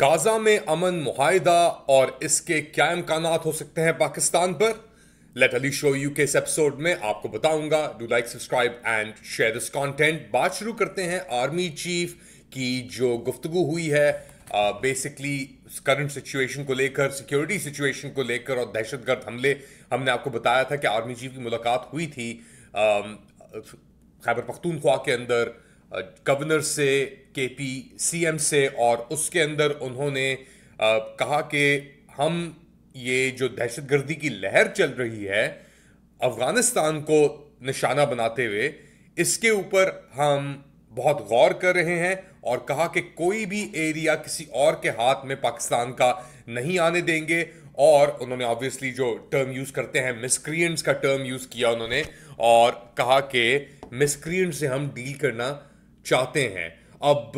Gaza में अमन मुआहिदा और इसके क्या इम्कानात हो सकते हैं पाकिस्तान पर। लेट अली शो यू के इस एपिसोड में आपको बताऊंगा। Do like, subscribe and share this content. बात शुरू करते हैं आर्मी चीफ की जो गुफ्तगू हुई है बेसिकली करंट सिचुएशन को लेकर, सिक्योरिटी सिचुएशन को लेकर और दहशतगर्द हमले। हमने आपको बताया था कि आर्मी चीफ की मुलाकात हुई थी खैबर पख्तूनख्वा के अंदर गवर्नर से, केपी सीएम से, और उसके अंदर उन्होंने कहा कि हम ये जो दहशतगर्दी की लहर चल रही है अफगानिस्तान को निशाना बनाते हुए, इसके ऊपर हम बहुत गौर कर रहे हैं और कहा कि कोई भी एरिया किसी और के हाथ में पाकिस्तान का नहीं आने देंगे। और उन्होंने ऑब्वियसली जो टर्म यूज करते हैं मिसक्रिएंट्स का टर्म यूज किया उन्होंने, और कहा कि मिसक्रिएंट से हम डील करना चाहते हैं। अब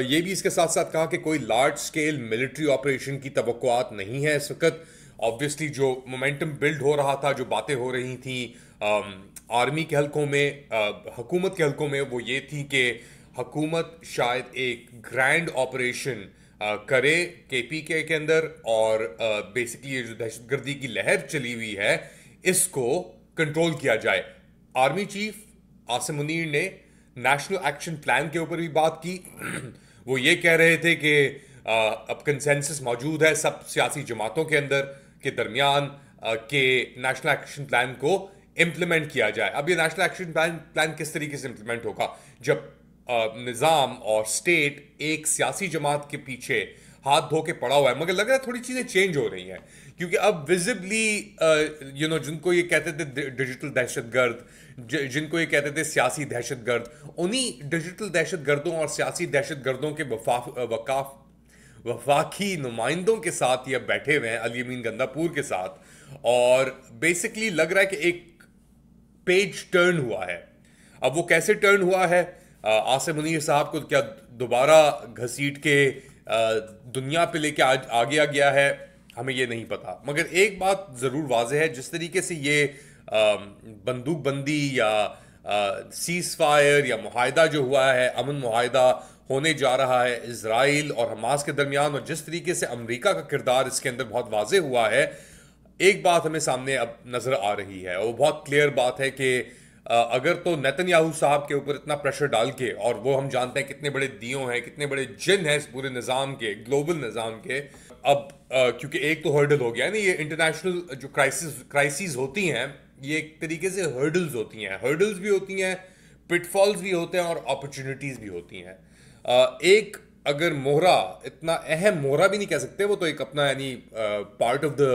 ये भी इसके साथ साथ कहा कि कोई लार्ज स्केल मिलिट्री ऑपरेशन की तवक्कुआत नहीं है इस वक्त। ऑब्वियसली जो मोमेंटम बिल्ड हो रहा था, जो बातें हो रही थी आर्मी के हलकों में, हुकूमत के हलकों में, वो ये थी कि हुकूमत शायद एक ग्रैंड ऑपरेशन करे केपी के अंदर, और बेसिकली ये जो दहशतगर्दी की लहर चली हुई है इसको कंट्रोल किया जाए। आर्मी चीफ आसिम मुनीर ने नेशनल एक्शन प्लान के ऊपर भी बात की। वो ये कह रहे थे कि अब कंसेंसस मौजूद है सब सियासी जमातों के अंदर के दरमियान के नेशनल एक्शन प्लान को इम्प्लीमेंट किया जाए। अब ये नेशनल एक्शन प्लान किस तरीके से इम्प्लीमेंट होगा जब निज़ाम और स्टेट एक सियासी जमात के पीछे हाथ धो के पड़ा हुआ है। मगर लग रहा है थोड़ी चीज़ें चेंज हो रही हैं, क्योंकि अब विजिबली जिनको ये कहते थे डिजिटल दहशतगर्द, जिनको ये कहते थे सियासी दहशतगर्द, उन्हीं डिजिटल दहशतगर्दों और सियासी दहशतगर्दों के वफाकी नुमाइंदों के साथ ये बैठे हुए हैं, अली अमीन गंदापुर के साथ। और बेसिकली लग रहा है कि एक पेज टर्न हुआ है। अब वो कैसे टर्न हुआ है, आसिम मुनीर साहब को क्या दोबारा घसीट के दुनिया पे लेके आ गया है, हमें ये नहीं पता। मगर एक बात जरूर वाज़ेह है, जिस तरीके से ये बंदूकबंदी या सीज फायर या मुआहिदा जो हुआ है, अमन मुआहिदा होने जा रहा है इजराइल और हमास के दरमियान, और जिस तरीके से अमेरिका का किरदार इसके अंदर बहुत वाज़ेह हुआ है, एक बात हमें सामने अब नजर आ रही है। वो बहुत क्लियर बात है कि अगर तो नेतन्याहू साहब के ऊपर इतना प्रेशर डाल के, और वो हम जानते हैं कितने बड़े दियों हैं, कितने बड़े जिन हैं इस पूरे निज़ाम के, ग्लोबल निज़ाम के। अब क्योंकि एक तो हर्डल हो गया है ना, ये इंटरनेशनल जो क्राइसिस होती हैं ये एक तरीके से हर्डल्स होती हैं। हर्डल्स भी होती हैं, पिटफॉल्स भी होते हैं, और अपॉर्चुनिटीज भी होती हैं। एक अगर मोहरा, इतना अहम मोहरा भी नहीं कह सकते, वो तो एक अपना यानी part of the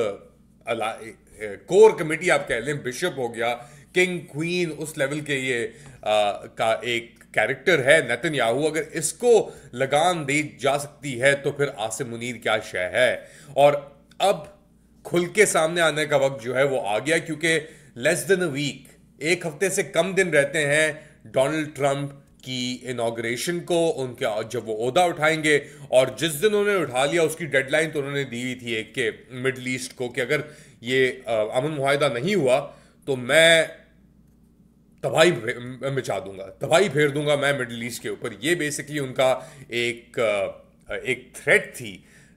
core committee आप कह लें, बिशप हो गया, किंग क्वीन, उस लेवल के ये का एक कैरेक्टर है नेतन्याहू। अगर इसको लगाम दी जा सकती है तो फिर आसिम मुनीर क्या शय है। और अब खुल के सामने आने का वक्त जो है वो आ गया, क्योंकि लेस देन अ वीक, एक हफ्ते से कम दिन रहते हैं डोनाल्ड ट्रंप की इनॉग्रेशन को, उनके जब वो ओहदा उठाएंगे। और जिस दिन उन्होंने उठा लिया उसकी डेडलाइन तो उन्होंने दी हुई थी एक के मिडल ईस्ट को, कि अगर ये अमन मुआहिदा नहीं हुआ तो मैं तबाही मचा दूंगा, तबाही फेर दूंगा मैं मिडिल ईस्ट के ऊपर। ये बेसिकली उनका एक थ्रेट थी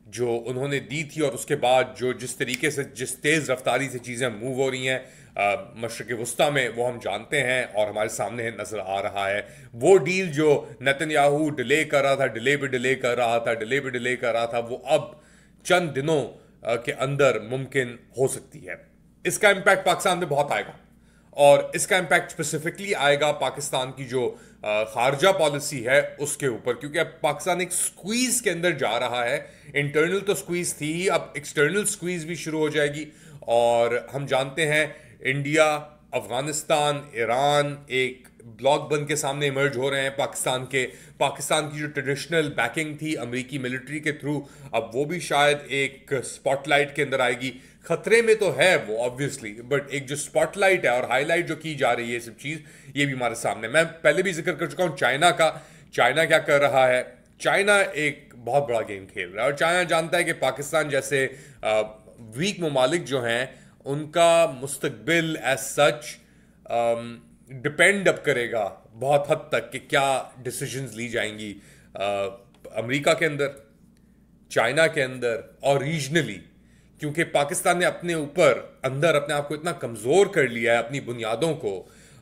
जो उन्होंने दी थी। और उसके बाद जो जिस तरीके से, जिस तेज़ रफ्तारी से चीज़ें मूव हो रही हैं मशरक़ वस्ता में, वो हम जानते हैं और हमारे सामने नज़र आ रहा है। वो डील जो नेतन्याहू डिले कर रहा था, डिले पे डिले कर रहा था, डिले पे डिले कर रहा था, वो अब चंद दिनों के अंदर मुमकिन हो सकती है। इसका इम्पैक्ट पाकिस्तान में बहुत आएगा, और इसका इम्पैक्ट स्पेसिफिकली आएगा पाकिस्तान की जो खारजा पॉलिसी है उसके ऊपर, क्योंकि अब पाकिस्तान एक स्क्वीज के अंदर जा रहा है। इंटरनल तो स्क्वीज थी ही, अब एक्सटर्नल स्क्वीज भी शुरू हो जाएगी। और हम जानते हैं इंडिया, अफगानिस्तान, ईरान एक ब्लॉक बन के सामने इमर्ज हो रहे हैं पाकिस्तान की जो ट्रेडिशनल बैकिंग थी अमेरिकी मिलिट्री के थ्रू, अब वो भी शायद एक स्पॉटलाइट के अंदर आएगी। खतरे में तो है वो ऑब्वियसली, बट एक जो स्पॉटलाइट है और हाईलाइट जो की जा रही है सब चीज़, ये भी हमारे सामने। मैं पहले भी जिक्र कर चुका हूँ चाइना का। चाइना क्या कर रहा है, चाइना एक बहुत बड़ा गेम खेल रहा है, और चाइना जानता है कि पाकिस्तान जैसे वीक ममालिक जो हैं उनका मुस्तकबिल एज सच डिपेंड अप करेगा बहुत हद तक कि क्या डिसीजंस ली जाएंगी अमेरिका के अंदर, चाइना के अंदर और रीजनली, क्योंकि पाकिस्तान ने अपने ऊपर अंदर अपने आप को इतना कमज़ोर कर लिया है अपनी बुनियादों को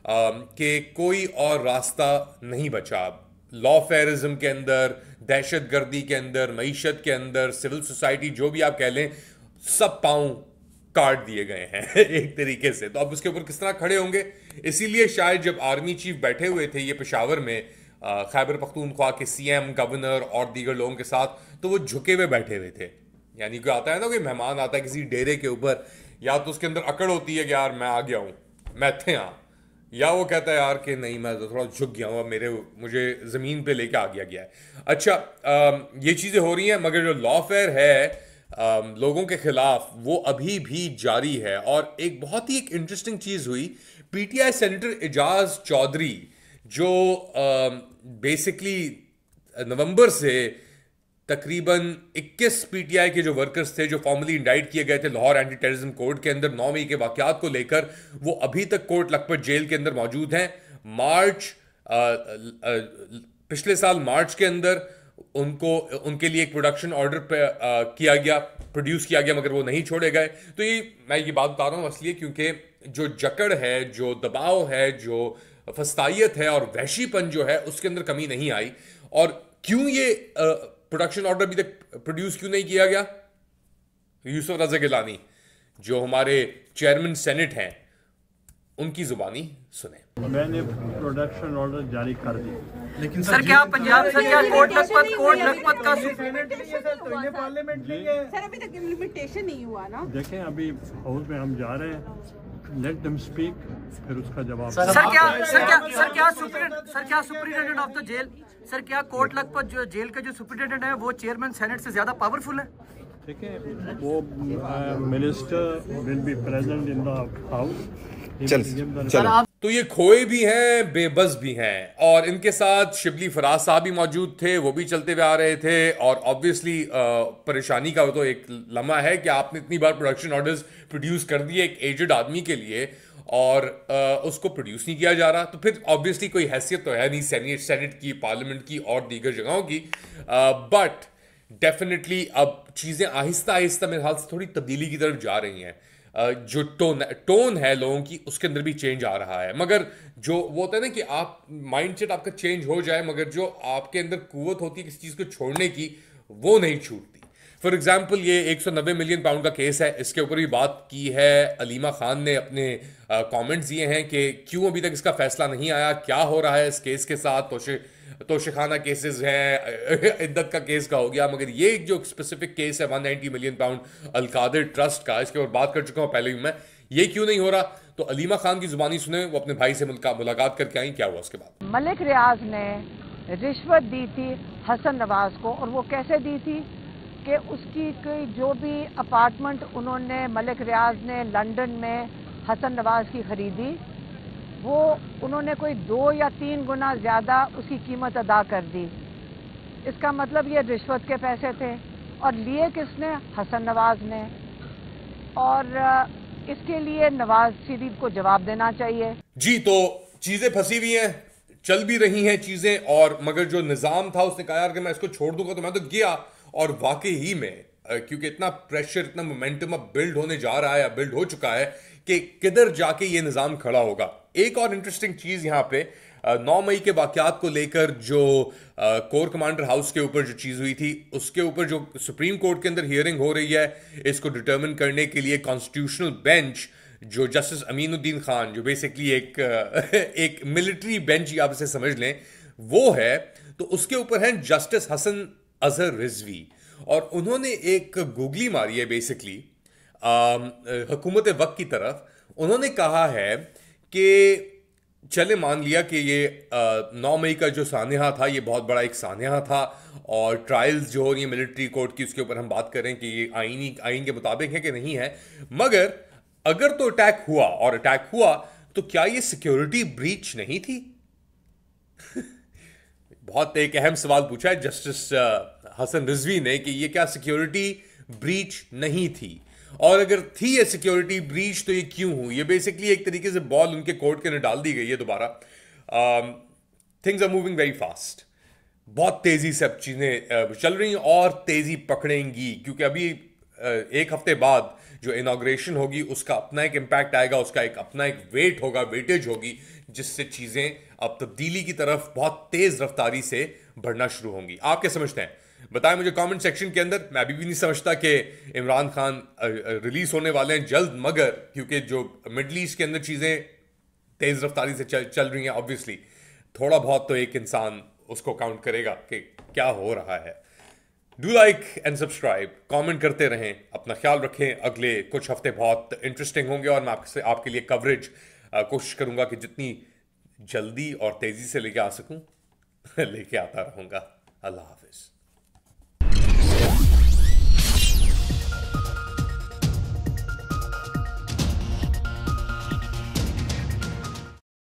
कि कोई और रास्ता नहीं बचा। लॉफेयरिज्म के अंदर, दहशत गर्दी के अंदर, मईशत के अंदर, सिविल सोसाइटी, जो भी आप कह लें, सब पांव काट दिए गए हैं एक तरीके से। तो अब उसके ऊपर किस तरह खड़े होंगे? इसीलिए शायद जब आर्मी चीफ बैठे हुए थे ये पेशावर में खैबर पख्तूनख्वा के सीएम, गवर्नर और दीगर लोगों के साथ, तो वो झुके हुए बैठे हुए थे। यानी कोई आता है ना, कोई मेहमान आता है किसी डेरे के ऊपर, या तो उसके अंदर अकड़ होती है कि यार मैं आ गया हूँ, मैं थे यहाँ, या वो कहता है यार कि नहीं मैं तो थोड़ा झुक गया हूँ, मुझे ज़मीन पे लेके आ गया है। अच्छा, ये चीज़ें हो रही हैं, मगर जो लॉफेयर है लोगों के खिलाफ वो अभी भी जारी है। और एक बहुत ही एक इंटरेस्टिंग चीज़ हुई, पीटीआई सेनेटर एजाज चौधरी जो बेसिकली नवंबर से तकरीबन 21 पीटीआई के जो वर्कर्स थे जो फॉर्मली इंडाइट किए गए थे लाहौर एंटी टेररिज्म कोर्ट के अंदर 9 मई के वाकयात को लेकर, वो अभी तक कोर्ट लखपत जेल के अंदर मौजूद हैं। पिछले साल मार्च के अंदर उनके लिए एक प्रोडक्शन ऑर्डर प्रोड्यूस किया गया, मगर वो नहीं छोड़े गए। तो मैं ये बात बता रहा हूँ इसलिए क्योंकि जो जकड़ है, जो दबाव है, जो फस्तायत है और वहशीपन जो है, उसके अंदर कमी नहीं आई। और क्यों ये प्रोडक्शन ऑर्डर अभी तक प्रोड्यूस क्यों नहीं किया गया? यूसुफ रज़ा गिलानी जो हमारे चेयरमैन सेनेट हैं, उनकी जुबानी सुने। मैंने प्रोडक्शन ऑर्डर जारी कर दी, लेकिन सर क्या पंजाब सर क्या कोर्ट लखपत का पार्लियामेंट नहीं है सर, अभी तक इम्प्लीमेंटेशन नहीं हुआ ना। देखें अभी हाउस में हम जा रहे हैं, लेट देम स्पीक, फिर उसका जवाब। सर क्या superintendent of the jail, sir क्या कोर्ट लखपत जो जेल के जो सुप्रिटेंडेंट है वो चेयरमैन सेनेट से ज्यादा पावरफुल है? देखें वो minister will be present in the house. चल। तो ये खोए भी हैं, बेबस भी हैं, और इनके साथ शिबली फराज साहब भी मौजूद थे, वो भी चलते हुए आ रहे थे। और ऑब्वियसली परेशानी का तो एक लम्हा है कि आपने इतनी बार प्रोडक्शन ऑर्डर्स प्रोड्यूस कर दिए एक एजेड आदमी के लिए और उसको प्रोड्यूस नहीं किया जा रहा, तो फिर ऑब्वियसली कोई हैसियत तो है नहीं सेनेट की, पार्लियामेंट की और दीगर जगहों की। बट डेफिनेटली अब चीज़ें आहिस्ता आहिस्ता मेरे ख्याल से थोड़ी तब्दीली की तरफ जा रही हैं। जो टोन है लोगों की, उसके अंदर भी चेंज आ रहा है। मगर जो वो होता है ना कि आप माइंडसेट आपका चेंज हो जाए, मगर जो आपके अंदर कुव्वत होती है किसी चीज़ को छोड़ने की, वो नहीं छूटती। फॉर एग्जाम्पल ये 190 मिलियन पाउंड का केस है, इसके ऊपर भी बात की है अलीमा खान ने, अपने कमेंट्स दिए हैं कि क्यों अभी तक इसका फैसला नहीं आया, क्या हो रहा है इस केस के साथ। तोशिखाना केसेस हैं, इद्दत का केस का हो गया, मगर ये जो स्पेसिफिक केस है 190 मिलियन पाउंड अलकादिर ट्रस्ट का, इसके ऊपर बात कर चुका हूँ पहले भी मैं, ये क्यों नहीं हो रहा। तो अलीमा खान की जुबानी सुने, वो अपने भाई से मुलाकात करके आई, क्या हुआ उसके बाद। मलिक रियाज ने रिश्वत दी थी हसन नवाज को, और वो कैसे दी थी कि उसकी कोई जो भी अपार्टमेंट उन्होंने मलिक रियाज ने लंदन में हसन नवाज की खरीदी, वो उन्होंने कोई 2 या 3 गुना ज़्यादा उसकी कीमत अदा कर दी। इसका मतलब ये रिश्वत के पैसे थे, और लिए किसने? हसन नवाज ने। और इसके लिए नवाज शरीफ को जवाब देना चाहिए। जी, तो चीजें फंसी हुई हैं, चल भी रही हैं चीजें, और मगर जो निजाम था उसने कहा यार कि मैं इसको छोड़ दूंगा, तो मैं तो गया। और वाकई ही में क्योंकि इतना प्रेशर, इतना मोमेंटम अब बिल्ड होने जा रहा है, बिल्ड हो चुका है कि किधर जाके ये निज़ाम खड़ा होगा। एक और इंटरेस्टिंग चीज़ यहाँ पे 9 मई के वाकयात को लेकर जो कोर कमांडर हाउस के ऊपर जो चीज़ हुई थी, उसके ऊपर जो सुप्रीम कोर्ट के अंदर हियरिंग हो रही है, इसको डिटर्मिन करने के लिए कॉन्स्टिट्यूशनल बेंच जो जस्टिस अमीनुद्दीन खान, जो बेसिकली एक मिलिट्री बेंच आप इसे समझ लें, वो है। तो उसके ऊपर है जस्टिस हसन अजहर रिजवी, और उन्होंने एक गूगली मारी है बेसिकली हुकूमत वक्त की तरफ। उन्होंने कहा है कि चले मान लिया कि ये 9 मई का जो सान्हा था, ये बहुत बड़ा एक सान्हा था, और ट्रायल्स जो हो रही है मिलिट्री कोर्ट की, उसके ऊपर हम बात करें कि ये आइन के मुताबिक है कि नहीं है। मगर अगर तो अटैक हुआ, और अटैक हुआ, तो क्या ये सिक्योरिटी ब्रीच नहीं थी? बहुत एक अहम सवाल पूछा है जस्टिस हसन रिजवी ने कि ये क्या सिक्योरिटी ब्रीच नहीं थी, और अगर थी ये सिक्योरिटी ब्रीच तो ये क्यों हुई। ये बेसिकली एक तरीके से बॉल उनके कोर्ट के अंदर डाल दी गई है दोबारा। Things are moving very fast. बहुत तेजी से अब चीजें चल रही हैं और तेजी पकड़ेंगी, क्योंकि अभी एक हफ्ते बाद जो इनॉग्रेशन होगी उसका अपना एक इम्पैक्ट आएगा, उसका एक अपना एक वेट होगा, वेटेज होगी, जिससे चीजें अब तब्दीली की तरफ बहुत तेज रफ्तारी से बढ़ना शुरू होंगी। आप क्या समझते हैं? बताएं मुझे कमेंट सेक्शन के अंदर। मैं अभी भी नहीं समझता कि इमरान खान रिलीज होने वाले हैं जल्द, मगर क्योंकि जो मिडल ईस्ट के अंदर चीजें तेज रफ्तारी से चल रही हैं, ऑब्वियसली थोड़ा बहुत तो एक इंसान उसको काउंट करेगा कि क्या हो रहा है। Do like and subscribe, comment करते रहें, अपना ख्याल रखें। अगले कुछ हफ्ते बहुत इंटरेस्टिंग होंगे और मैं आपके लिए कवरेज कोशिश करूंगा कि जितनी जल्दी और तेजी से लेके आ सकूं लेके आता रहूंगा। अल्लाह हाफिज।